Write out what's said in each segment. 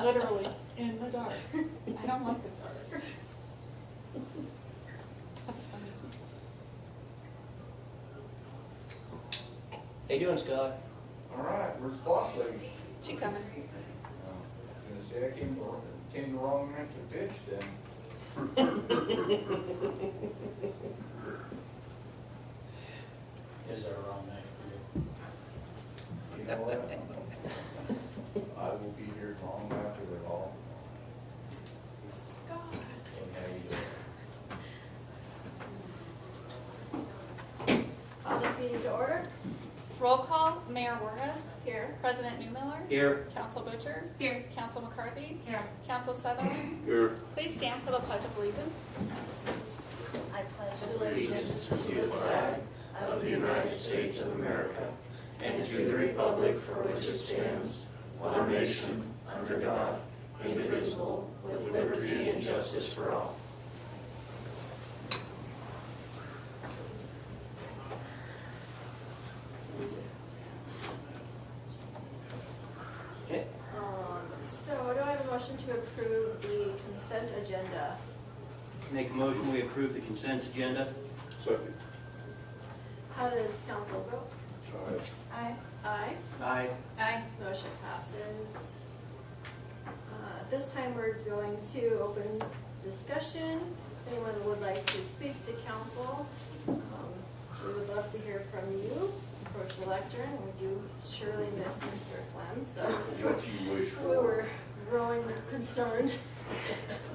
Literally, in the dark. I don't like the dark. That's funny. How you doing, Scott? All right, where's the boss lady? She coming. Gonna say I came the wrong night to pitch then. Is there a wrong night for you? You know what? I will be here long after it all. Scott. And how you doing? Call this meeting to order. Roll call, Mayor Warnes. Here. President Newmiller. Here. Council Butcher. Here. Council McCarthy. Here. Council Sutherland. Here. Please stand for the Pledge of Allegiance. I pledge allegiance to the flag of the United States of America and to the republic for which it stands, one nation, under God, indivisible, with liberty and justice for all. Okay. So do I have a motion to approve the consent agenda? Make a motion, we approve the consent agenda. Second. How does council vote? Aye. Aye. Aye. Aye. Motion passes. At this time, we're going to open discussion. If anyone would like to speak to council, we would love to hear from you. Approach the lectern, and we do surely miss Mr. Clem, so What you wish we were growing concerned.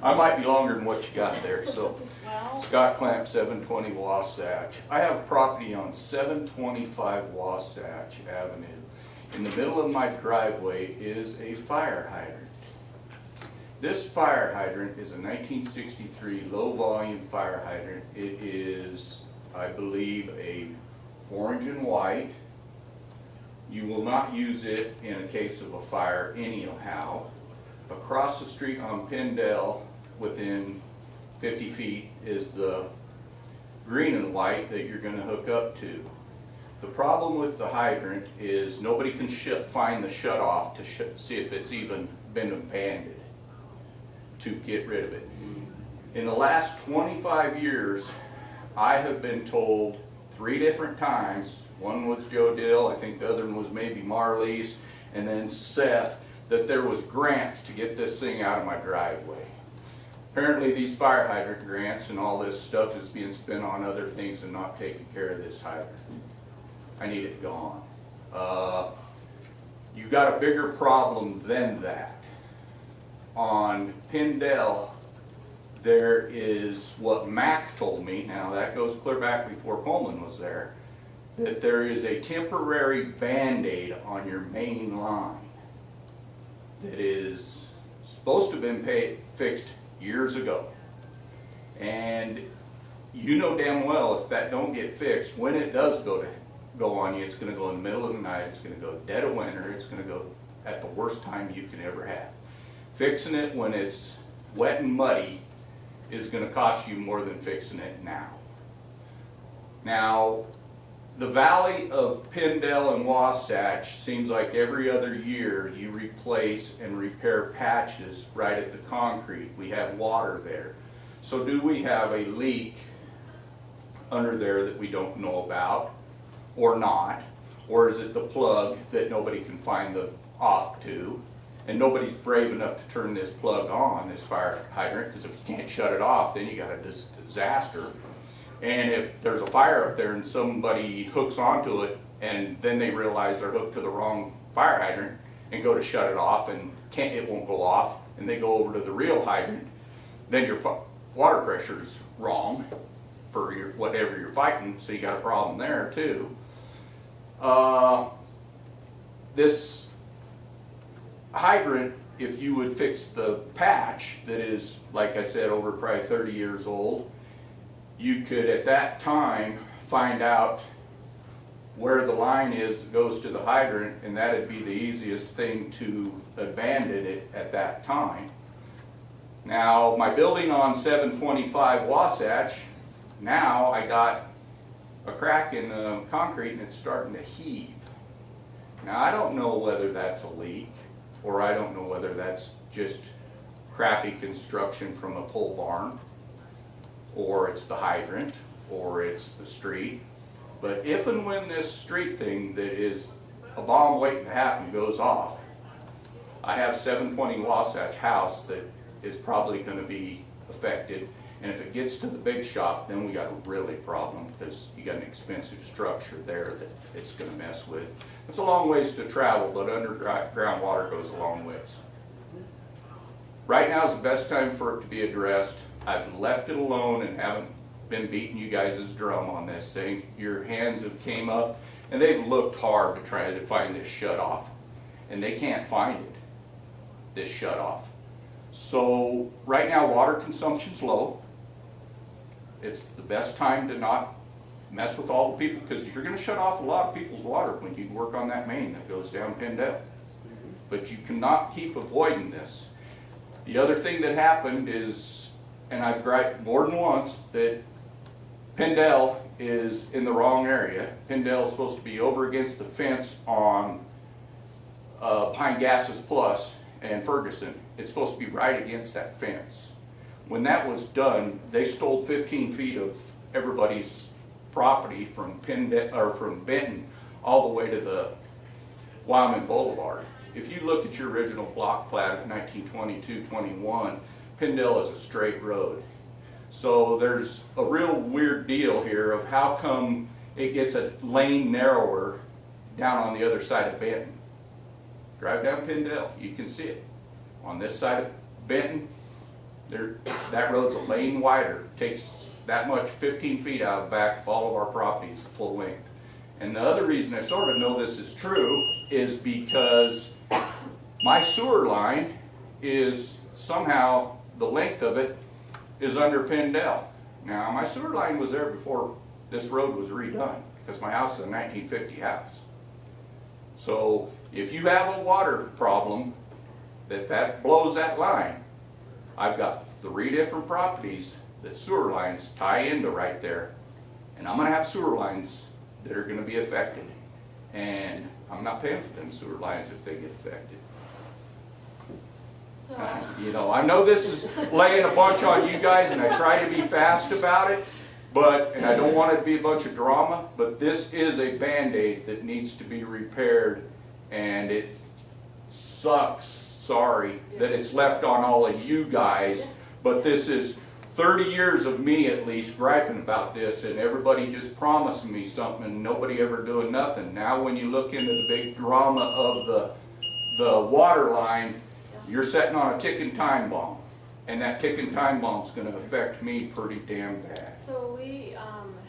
I might be longer than what you got there, so. Well, Scott Clamp, 720 Wasatch. I have property on 725 Wasatch Avenue. In the middle of my driveway is a fire hydrant. This fire hydrant is a 1963 low-volume fire hydrant. It is, I believe, a orange and white. You will not use it in a case of a fire anyhow. Across the street on Pendle, within 50 feet, is the green and white that you're going to hook up to. The problem with the hydrant is nobody can find the shut-off to see if it's even been abandoned to get rid of it. In the last 25 years, I have been told 3 different times, one was Joe Dill, I think the other one was maybe Marley's, and then Seth, that there was grants to get this thing out of my driveway. Apparently these fire hydrant grants and all this stuff is being spent on other things and not taking care of this hydrant. I need it gone. You've got a bigger problem than that. On Pendle, there is what Mac told me, now that goes clear back before Pullman was there, that there is a temporary Band-Aid on your main line that is supposed to have been fixed years ago. And you know damn well if that don't get fixed, when it does go on you, it's going to go in the middle of the night, it's going to go dead of winter, it's going to go at the worst time you can ever have. Fixing it when it's wet and muddy is going to cost you more than fixing it now. Now, the valley of Pendle and Wasatch seems like every other year you replace and repair patches right at the concrete. We have water there. So do we have a leak under there that we don't know about or not? Or is it the plug that nobody can find the off to? And nobody's brave enough to turn this plug on, this fire hydrant, because if you can't shut it off, then you got a disaster. And if there's a fire up there and somebody hooks onto it and then they realize they're hooked to the wrong fire hydrant and go to shut it off and it won't go off, and they go over to the real hydrant, then your water pressure's wrong for whatever you're fighting, so you got a problem there too. This hydrant, if you would fix the patch that is, like I said, over probably 30 years old, you could at that time find out where the line is that goes to the hydrant, and that'd be the easiest thing to abandon it at that time. Now, my building on 725 Wasatch, now I got a crack in the concrete and it's starting to heave. Now, I don't know whether that's a leak, or I don't know whether that's just crappy construction from a pole barn, or it's the hydrant, or it's the street. But if and when this street thing that is a bomb waiting to happen goes off, I have 720 Wasatch House that is probably going to be affected. And if it gets to the big shop, then we got a really problem, because you got an expensive structure there that it's going to mess with. It's a long ways to travel, but underground water goes a long ways. Right now is the best time for it to be addressed. I've left it alone and haven't been beating you guys' drum on this thing. Your hands have came up, and they've looked hard to try to find this shut off, and they can't find it, this shut off. So right now water consumption's low. It's the best time to not mess with all the people, because you're going to shut off a lot of people's water when you work on that main that goes down Pendel. But you cannot keep avoiding this. The other thing that happened is, and I've griped more than once, that Pendel is in the wrong area. Pendel is supposed to be over against the fence on Pine Gases Plus and Ferguson. It's supposed to be right against that fence. When that was done, they stole 15 feet of everybody's property from Benton all the way to the Wyoming Boulevard. If you look at your original block plat of 1922-21, Pendel is a straight road. So there's a real weird deal here of how come it gets a lane narrower down on the other side of Benton. Drive down Pendel, you can see it. On this side of Benton, that road's a lane wider, takes that much 15 feet out of the back of all of our properties full length. And the other reason I sort of know this is true is because my sewer line is somehow, the length of it is under Pendel. Now, my sewer line was there before this road was redone, because my house is a 1950 house. So if you have a water problem that blows that line, I've got 3 different properties that sewer lines tie into right there, and I'm going to have sewer lines that are going to be affected, and I'm not paying for them sewer lines if they get affected. You know, I know this is laying a bunch on you guys, and I try to be fast about it, and I don't want it to be a bunch of drama, but this is a Band-Aid that needs to be repaired, and it sucks, sorry, that it's left on all of you guys, but this is 30 years of me at least griping about this, and everybody just promising me something and nobody ever doing nothing. Now when you look into the big drama of the water line, you're setting on a ticking time bomb, and that ticking time bomb is going to affect me pretty damn bad. So we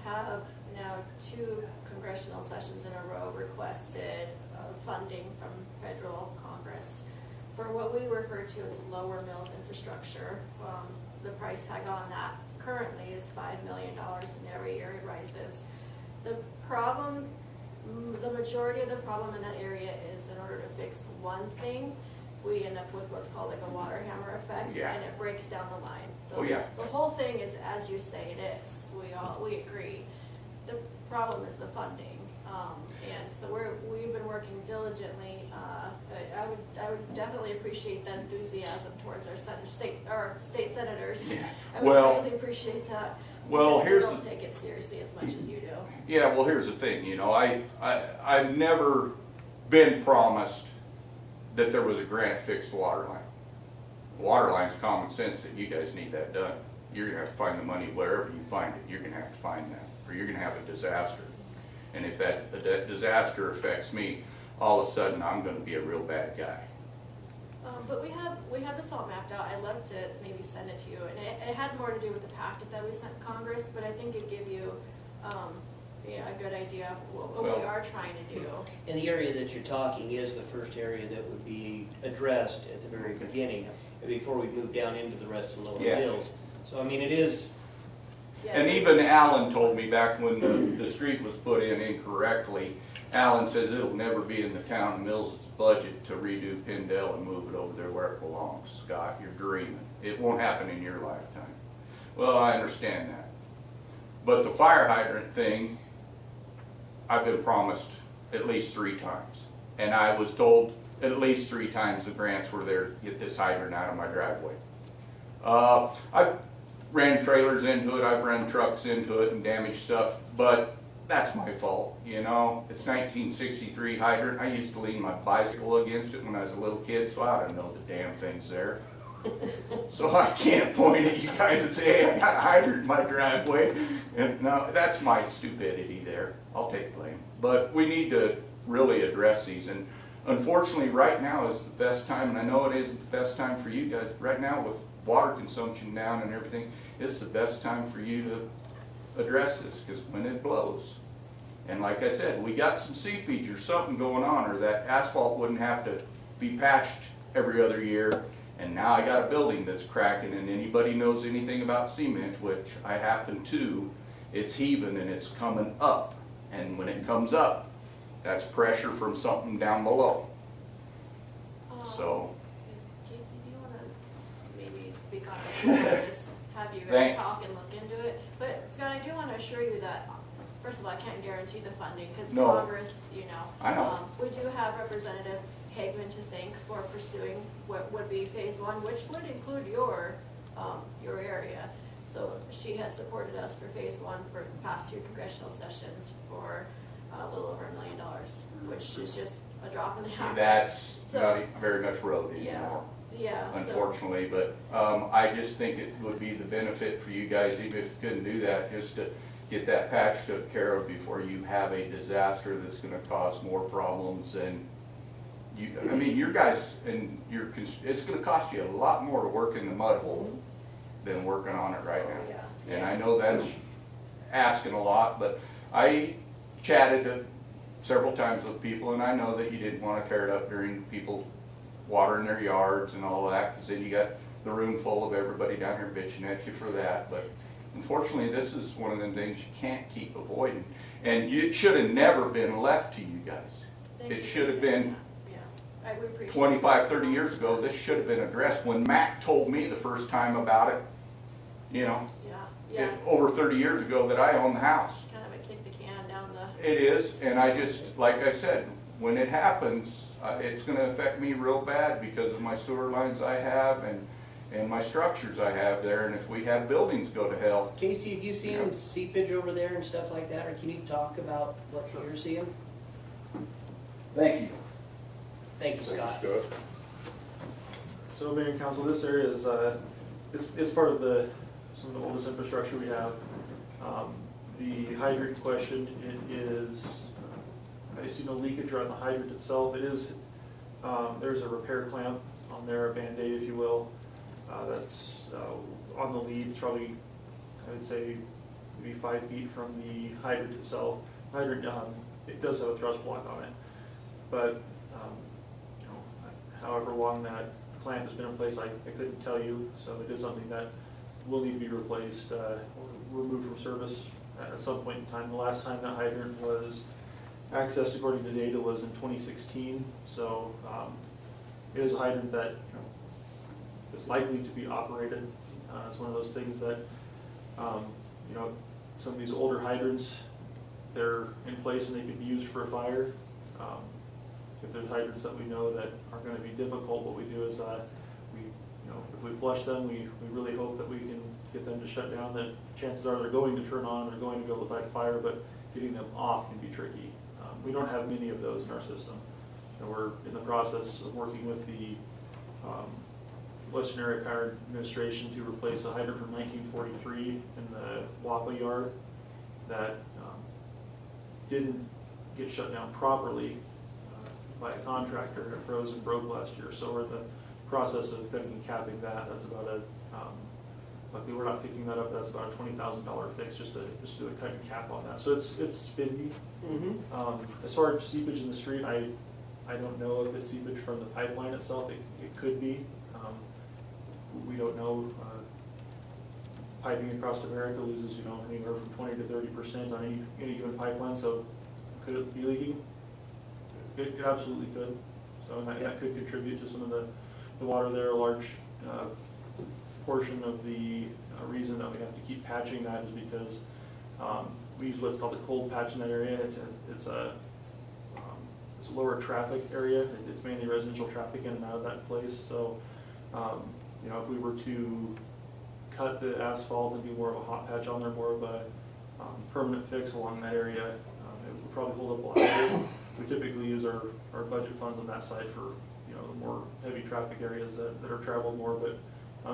have now 2 congressional sessions in a row requested funding from federal Congress for what we refer to as lower mills infrastructure. The price tag on that currently is $5 million, and every year it rises. The problem, the majority of the problem in that area is, in order to fix one thing, we end up with what's called like a water hammer effect, and it breaks down the line. The whole thing is, as you say, it is. We agree. The problem is the funding, and so we've been working diligently. I would definitely appreciate the enthusiasm towards our state senators. Yeah. I would really appreciate that. Well, here's don't take it seriously as much as you do. Yeah, well, here's the thing. You know, I've never been promised that there was a grant fixed water line. The water line's common sense that you guys need that done. You're going to have to find the money wherever you find it. You're going to have to find that, or you're going to have a disaster. And if that disaster affects me, all of a sudden I'm going to be a real bad guy. But we have this all mapped out. I'd love to maybe send it to you. And it had more to do with the packet that we sent Congress, but I think it'd give you a good idea of what we are trying to do. And the area that you're talking is the first area that would be addressed at the very beginning, before we move down into the rest of the lower hills. So I mean, it is. Yeah, and even Alan told me back when the street was put in incorrectly, Alan says it'll never be in the town of Mills' budget to redo Pendel and move it over there where it belongs. Scott, you're dreaming. It won't happen in your lifetime. Well, I understand that. But the fire hydrant thing, I've been promised at least 3 times. And I was told at least 3 times the grants were there to get this hydrant out of my driveway. I've ran trailers into it, I've run trucks into it and damaged stuff, but that's my fault, you know. It's 1963 hydrant. I used to lean my bicycle against it when I was a little kid, so I don't know the damn thing's there. So I can't point at you guys and say, hey, I got a hydrant in my driveway. And no, that's my stupidity there. I'll take blame. But we need to really address these. And unfortunately, right now is the best time, and I know it isn't the best time for you guys. Right now, with water consumption down and everything, it's the best time for you to address this, because when it blows, and like I said, we got some seepage or something going on, or that asphalt wouldn't have to be patched every other year. And now I got a building that's cracking, and anybody knows anything about cement, which I happen to, it's heaving and it's coming up. And when it comes up, that's pressure from something down below. So. Casey, do you want to maybe speak on it, or just have you guys Thanks. talk and look into it? But Scott, I do want to assure you that, first of all, I can't guarantee the funding, because No. Congress, you know. I know. We do have Representative Hagman to thank for pursuing what would be phase 1, which would include your area. So she has supported us for phase 1 for the past 2 congressional sessions for a little over $1 million, which is just a drop in the hat. That's So- not very much road Yeah, anymore, yeah. so- unfortunately, but I just think it would be the benefit for you guys, even if you couldn't do that, just to get that patch took care of before you have a disaster that's gonna cause more problems than you, I mean, your guys, and it's gonna cost you a lot more to work in the mud hole than working on it right now. Yeah. And I know that's asking a lot, but I chatted several times with people, and I know that you didn't want to tear it up during people watering their yards and all that, because then you got the room full of everybody down here bitching at you for that. But unfortunately, this is one of them things you can't keep avoiding. And it should have never been left to you guys. Thank It you should for have saying been that. Yeah, we appreciate 25, it. 30 years ago. This should have been addressed. When Mac told me the first time about it, you know, Yeah, over 30 years ago that I owned the house. kind of a kick the can down the. It is, and I just, like I said, when it happens, it's gonna affect me real bad because of my sewer lines I have and my structures I have there, and if we had buildings go to hell. Casey, have you seen seepage over there and stuff like that, or can you talk about what you're seeing? Thank you. Thank you, Scott. So Mayor and Council, this area is, it's part of some of the oldest infrastructure we have. The hydrant question, it is, I see no leakage around the hydrant itself. It is, there's a repair clamp on there, a Band-Aid if you will, that's on the lead. It's probably, I would say, maybe 5 feet from the hydrant itself. Hydrant, it does have a thrust block on it, but you know, however long that clamp has been in place, I couldn't tell you, so it is something that will need to be replaced or removed from service at some point in time. The last time that hydrant was accessed, according to data, was in 2016, so it is a hydrant that, you know, is likely to be operated. It's one of those things that, you know, some of these older hydrants, they're in place and they can be used for a fire. If there's hydrants that we know that are going to be difficult, what we do is if we flush them, we really hope that we can get them to shut down. That chances are they're going to turn on, they're going to go to fight fire, but getting them off can be tricky. We don't have many of those in our system. And we're in the process of working with the Western Area Power Administration to replace a hydrant from 1943 in the Wappa yard that didn't get shut down properly by a contractor. It froze and broke last year, so we're in the process of cutting and capping that. That's about a, luckily we're not picking that up, that's about a $20,000 fix just to do a cut and cap on that. So it's spendy. As far as seepage in the street, I don't know if it's seepage from the pipeline itself. It could be. We don't know. Piping across America loses, you know, anywhere from 20 to 30% on any given pipeline. So could it be leaking? It absolutely could. So that could contribute to some of the water there. A large portion of the reason that we have to keep patching that is because we use what's called a cold patch in that area. It's a slower traffic area. It's mainly residential traffic in and out of that place. So, you know, if we were to cut the asphalt and do more of a hot patch on there, more of a permanent fix along that area, it would probably hold up a lot better. We typically use our budget funds on that side for, you know, the more heavy traffic areas that are traveled more, but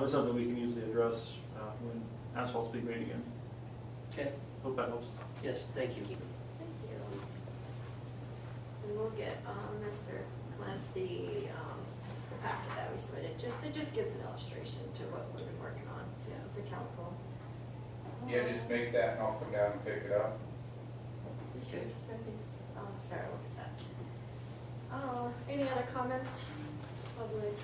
it's something we can easily address when asphalt's being made again. Okay, Hope that helps. yes, thank you. Thank you. And we'll get Mr. Clint the packet that we submitted. It just gives an illustration to what we've been working on as a council. Yeah, just make that and I'll come down and pick it up. Sure. Sarah, look at that. Any other comments? Public.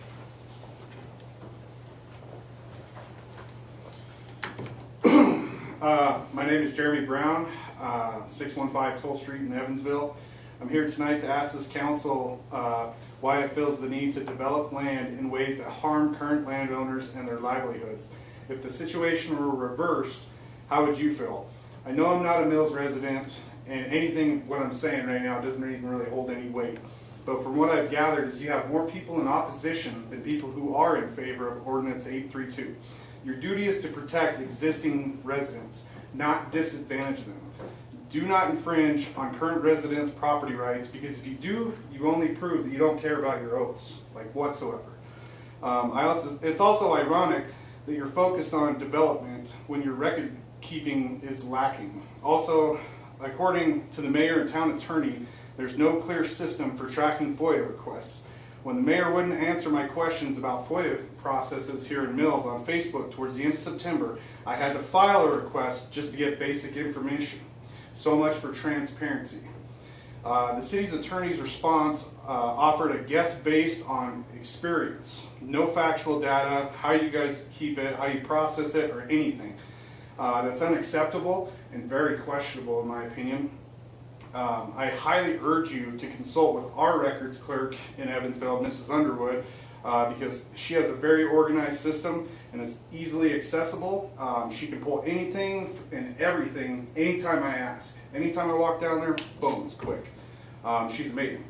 My name is Jeremy Brown, 615 Toll Street in Evansville. I'm here tonight to ask this council why it feels the need to develop land in ways that harm current landowners and their livelihoods. If the situation were reversed, how would you feel? I know I'm not a Mills resident, and anything what I'm saying right now doesn't even really hold any weight. But from what I've gathered is you have more people in opposition than people who are in favor of Ordinance 832. Your duty is to protect existing residents, not disadvantage them. Do not infringe on current residents' property rights, because if you do, you only prove that you don't care about your oaths, like whatsoever. It's also ironic that you're focused on development when your record keeping is lacking. Also, according to the mayor and town attorney, there's no clear system for tracking FOIA requests. When the mayor wouldn't answer my questions about FOIA processes here in Mills on Facebook towards the end of September, I had to file a request just to get basic information. So much for transparency. The city's attorney's response offered a guess based on experience. No factual data, how you guys keep it, how you process it, or anything. That's unacceptable and very questionable in my opinion. I highly urge you to consult with our records clerk in Evansville, Mrs. Underwood, because she has a very organized system and is easily accessible. She can pull anything and everything anytime I ask. Anytime I walk down there, boom, it's quick. She's amazing.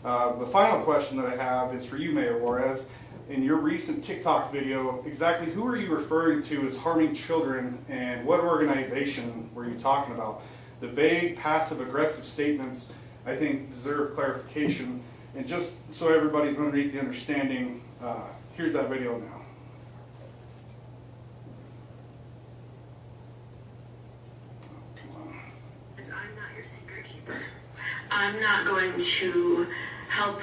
The final question that I have is for you, Mayor Juarez. In your recent TikTok video, exactly who are you referring to as harming children, and what organization were you talking about? The vague, passive-aggressive statements, I think, deserve clarification. And just so everybody's underneath the understanding, here's that video now. Oh, come on. I'm not your secret keeper. I'm not going to help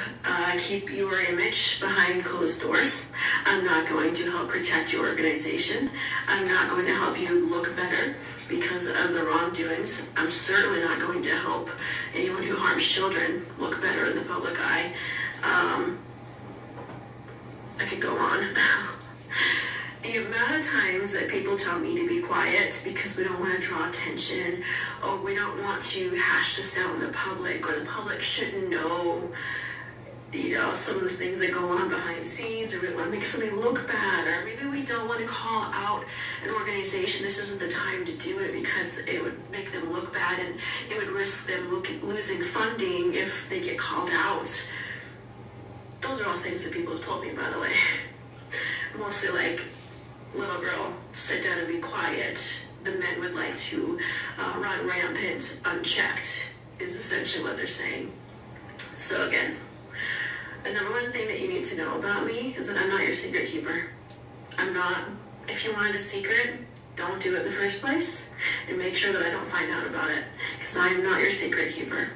keep your image behind closed doors. I'm not going to help protect your organization. I'm not going to help you look better because of the wrongdoings. I'm certainly not going to help anyone who harms children look better in the public eye. I could go on. The amount of times that people tell me to be quiet because we don't want to draw attention, or we don't want to hash this out in the public, or the public shouldn't know, you know, some of the things that go on behind the scenes, or we want to make somebody look bad, or maybe we don't want to call out an organization. This isn't the time to do it because it would make them look bad, and it would risk them losing funding if they get called out. Those are all things that people have told me, by the way. Mostly like, little girl, sit down and be quiet. The men would like to run rampant, unchecked, is essentially what they're saying. So again, the number one thing that you need to know about me is that I'm not your secret keeper. I'm not. If you wanted a secret, don't do it in the first place, and make sure that I don't find out about it, because I am not your secret keeper.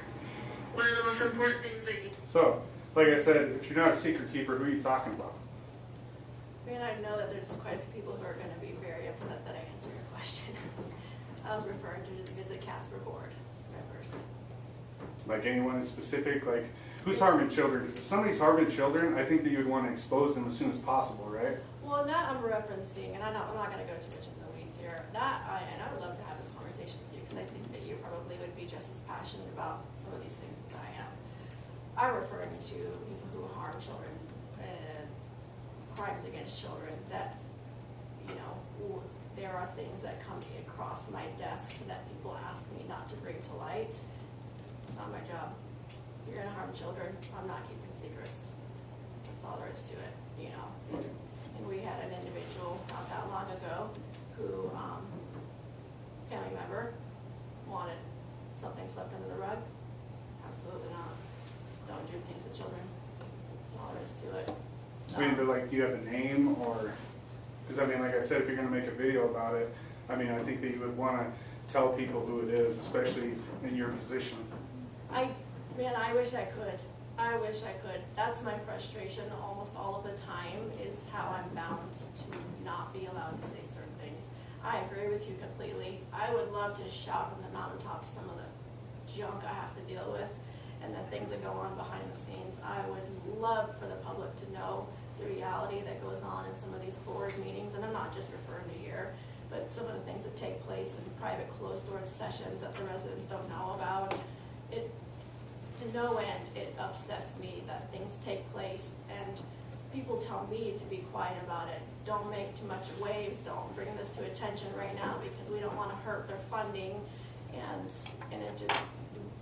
One of the most important things that you... So, like I said, if you're not a secret keeper, who are you talking about? I mean, I know that there's quite a few people who are going to be very upset that I answered your question. I was referring to the Visit Casper board members. Like anyone in specific? Like, who's harming children? Because if somebody's harming children, I think that you would want to expose them as soon as possible, right? Well, that I'm referencing, and I'm not going to go too much into the weeds here. And I would love to have this conversation with you, because I think that you probably would be just as passionate about some of these things as I am. I'm referring to people who harm children and crimes against children that, you know, there are things that come across my desk that people ask me not to bring to light. It's not my job. you're gonna harm children, I'm not keeping secrets. That's all there is to it, you know. And we had an individual not that long ago who, family member wanted something swept under the rug. Absolutely not. Don't do things to children. That's all there is to it. I mean, but like, do you have a name or, because I mean, like I said, if you're gonna make a video about it, I mean, I think that you would wanna tell people who it is, especially in your position. Man, I wish I could. I wish I could. That's my frustration almost all of the time, is how I'm bound to not be allowed to say certain things. I agree with you completely. I would love to shout from the mountaintops some of the junk I have to deal with and the things that go on behind the scenes. I would love for the public to know the reality that goes on in some of these board meetings, and I'm not just referring to here, but some of the things that take place in private closed-door sessions that the residents don't know about. To no end, it upsets me that things take place and people tell me to be quiet about it. Don't make too much waves, don't bring this to attention right now because we don't want to hurt their funding. And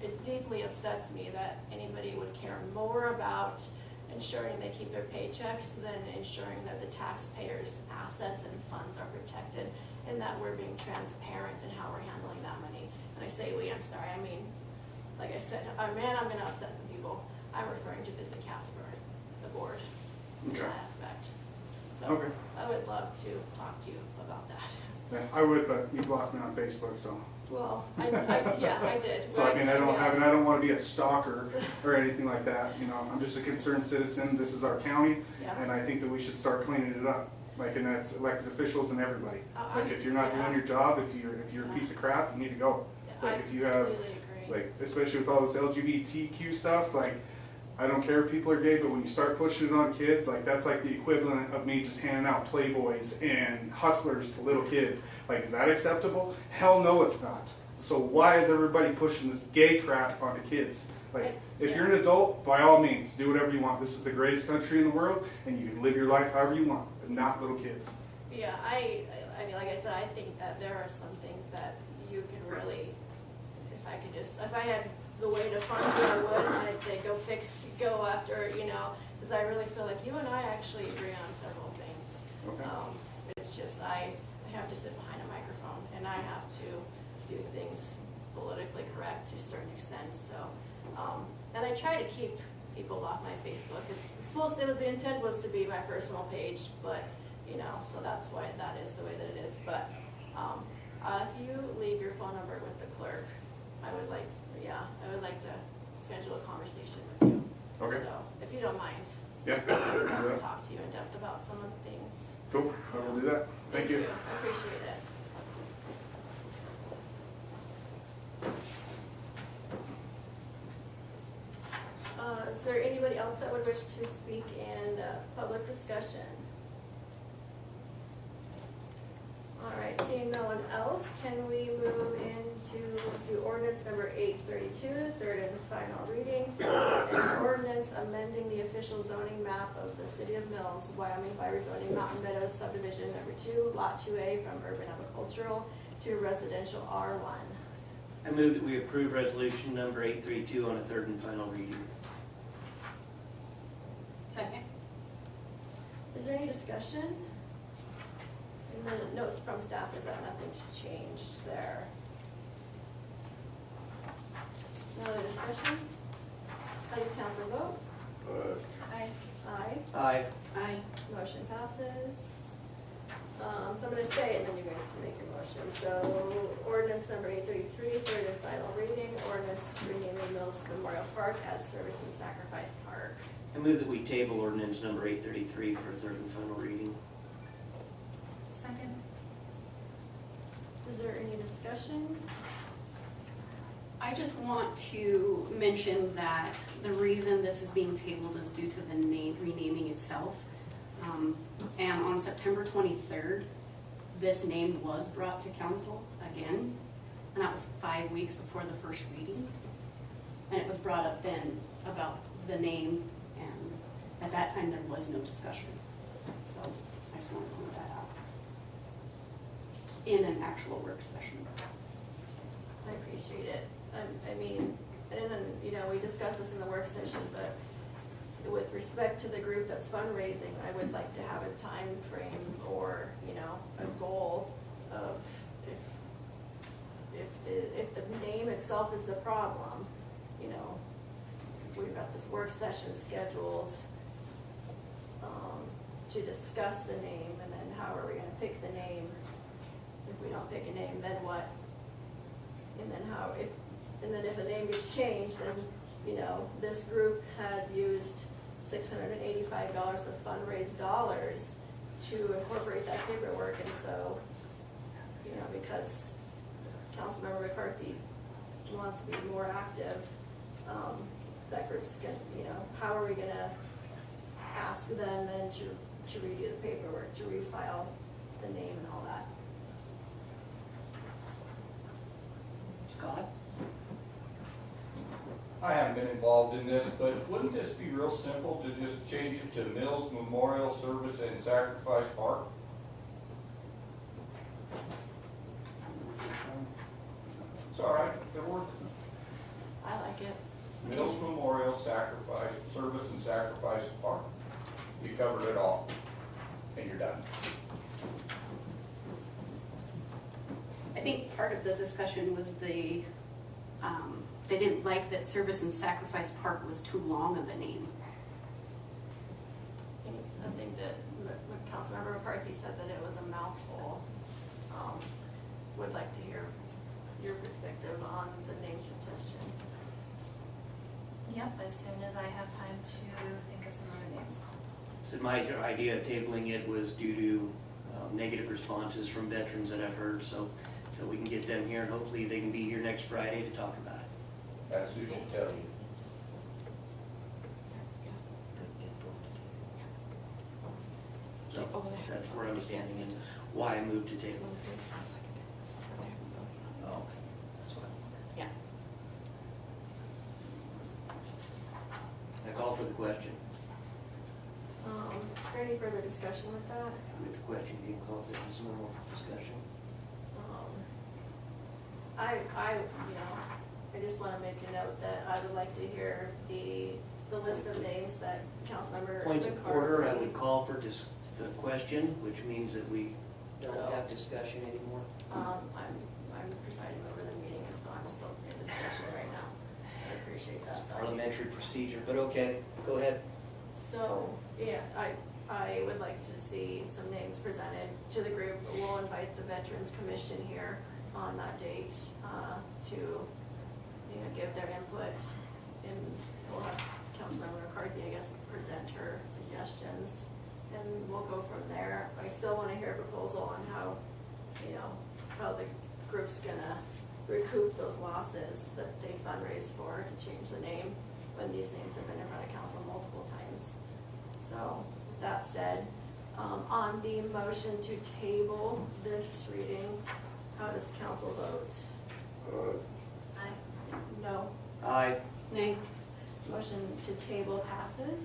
it deeply upsets me that anybody would care more about ensuring they keep their paychecks than ensuring that the taxpayers' assets and funds are protected and that we're being transparent in how we're handling that money. And I say we, I'm sorry, I mean, like I said, man, I'm going to upset some people. I'm referring to Visit Casper, the board, in Okay. that aspect. So Okay. I would love to talk to you about that. Yeah, I would, but you blocked me on Facebook, so. Well, yeah, I did. So I mean, I don't Yeah. have, and I don't want to be a stalker or anything like that, you know, I'm just a concerned citizen, this is our county, Yeah. and I think that we should start cleaning it up. Like, and that's elected officials and everybody. Like, if you're not Yeah. doing your job, if you're a piece of crap, you need to go. I Like, if you have, completely agree. like, especially with all this LGBTQ stuff, like, I don't care if people are gay, but when you start pushing it on kids, like, that's like the equivalent of me just handing out Playboys and Hustlers to little kids. Like, is that acceptable? Hell no, it's not. So why is everybody pushing this gay crap onto kids? Like, if you're an adult, by all means, do whatever you want. This is the greatest country in the world, and you can live your life however you want, but not little kids. Yeah, I mean, like I said, I think that there are some things that you can really, if I had the way to fund you, I would, and I'd say go after, you know, because I really feel like you and I actually agree on several things. Okay. It's just, I have to sit behind a microphone, and I have to do things politically correct to a certain extent, so, and I try to keep people off my Facebook. The intent was to be my personal page, but, you know, so that's why that is the way that it is, but, if you leave your phone number with the clerk, I would like to schedule a conversation with you. Okay. So, if you don't mind. Yeah, I'd love do to that. talk to you in depth about some of the things. Cool, I will do that. Thank you. I appreciate it. Is there anybody else that would wish to speak in public discussion? All right, seeing no one else, can we move into do ordinance number 832, third and final reading? An ordinance amending the official zoning map of the City of Mills, Wyoming by rezoning Mountain Meadows subdivision number 2, lot 2A from urban agricultural to residential R1. I move that we approve resolution number 832 on a third and final reading. Second. Is there any discussion? And the notes from staff is that nothing's changed there. No other discussion? How does council vote? Aye. Aye. Aye. Aye. Motion passes. So I'm going to say, and then you guys can make your motion. So ordinance number 833, third and final reading, ordinance renaming Mills Memorial Park as Service and Sacrifice Park. I move that we table ordinance number 833 for a third and final reading. Second. Is there any discussion? I just want to mention that the reason this is being tabled is due to the name renaming itself. And on September 23rd, this name was brought to council again, and that was 5 weeks before the first reading. And it was brought up then about the name, and at that time there was no discussion. So I just want to point that out in an actual work session. I appreciate it. I mean, And then, you know, we discussed this in the work session, but with respect to the group that's fundraising, I would like to have a time frame or, you know, a goal of if the name itself is the problem, you know, we've got this work session scheduled to discuss the name, and then how are we gonna pick the name? If we don't pick a name, then what? And then if the name gets changed, then, you know, this group had used $685 of fundraised dollars to incorporate that paperwork, and so, you know, because Councilmember McCarthy wants to be more active, that group's gonna, you know, how are we gonna ask them then to redo the paperwork, to refile the name and all that? Scott? I haven't been involved in this, but wouldn't this be real simple to just change it to Mills Memorial Service and Sacrifice Park? It's all right, it'll work. I like it. Mills Memorial Sacrifice, Service and Sacrifice Park. You covered it all, and you're done. I think part of the discussion was they didn't like that Service and Sacrifice Park was too long of a name. I think that Councilmember McCarthy said that it was a mouthful. Would like to hear your perspective on the name suggestion. Yep, as soon as I have time to think of some other names. So my idea of tabling it was due to negative responses from veterans that I've heard, so we can get them here, and hopefully they can be here next Friday to talk about it. That's who should tell you. So that's where I'm standing and why I moved to table. Oh, okay, that's what I Yeah. I call for the question. Is there any further discussion with that? With the question being called, there is no more discussion. I just want to make a note that I would like to hear the list of names that Councilmember Point of order, I would McCarthy. call for the question, which means that we don't So- have discussion anymore. I'm presiding over the meeting, so I'm still in discussion right now. I appreciate that. Parliamentary procedure, but okay, go ahead. So, yeah, I would like to see some names presented to the group. We'll invite the Veterans Commission here on that date to, you know, give their input. And we'll have Councilmember McCarthy, I guess, present her suggestions. And we'll go from there. I still want to hear a proposal on how, you know, how the group's gonna recoup those losses that they fundraised for to change the name when these names have been in front of council multiple times. So, with that said, on the motion to table this reading, how does council vote? Aye. No. Aye. Nay. Motion to table passes.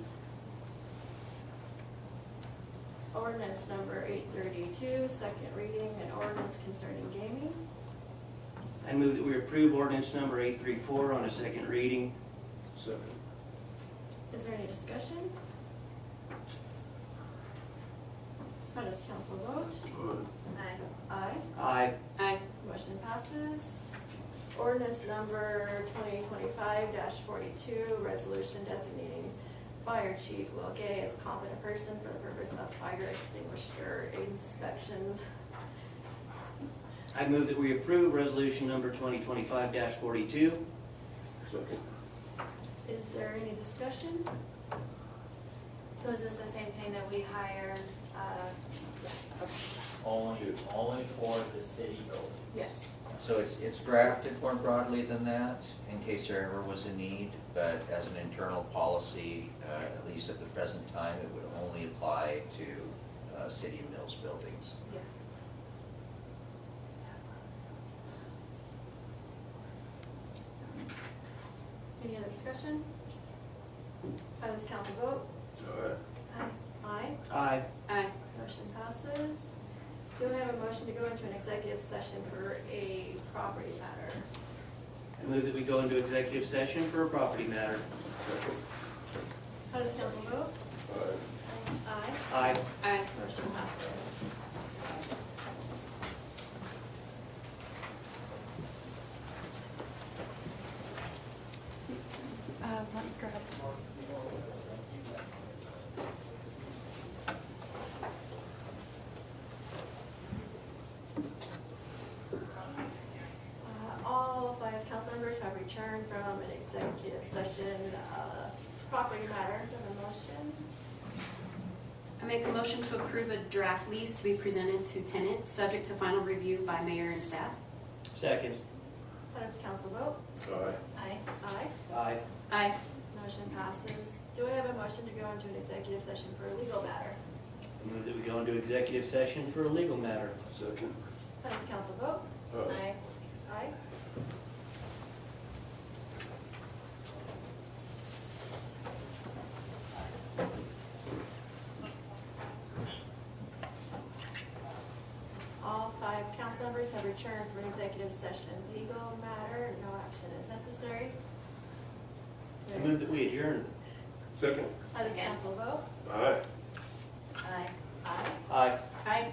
Ordinance number 832, second reading, an ordinance concerning gaming. I move that we approve ordinance number 834 on a second reading. Second. Is there any discussion? How does council vote? Aye. Aye. Aye. Aye. Motion passes. Ordinance number 2025-42, resolution designating Fire Chief Will Gay as competent person for the purpose of fire extinguisher inspections. I move that we approve resolution number 2025-42. Second. Is there any discussion? So is this the same thing that we hired, Only for the city building. Yes. So it's drafted more broadly than that, in case there ever was a need, but as an internal policy, at least at the present time, it would only apply to City of Mills buildings. Yeah. Any other discussion? How does council vote? aye. Aye. Aye. Aye. Motion passes. Do I have a motion to go into an executive session for a property matter? I move that we go into executive session for a property matter. How does council vote? Aye. Aye. Aye. Motion passes. Let me grab. All 5 council members have returned from an executive session, property matter. Do I have a motion? I make a motion to approve a draft lease to be presented to tenant, subject to final review by mayor and staff. Second. How does council vote? Aye. Aye. Aye. Aye. Motion passes. Do I have a motion to go into an executive session for a legal matter? I move that we go into executive session for a legal matter. Second. How does council vote? Aye. Aye. All 5 council members have returned from an executive session. Legal matter, no action is necessary. I move that we adjourn. Second. How does Second. council vote? Aye. Aye. Aye. Aye. Aye.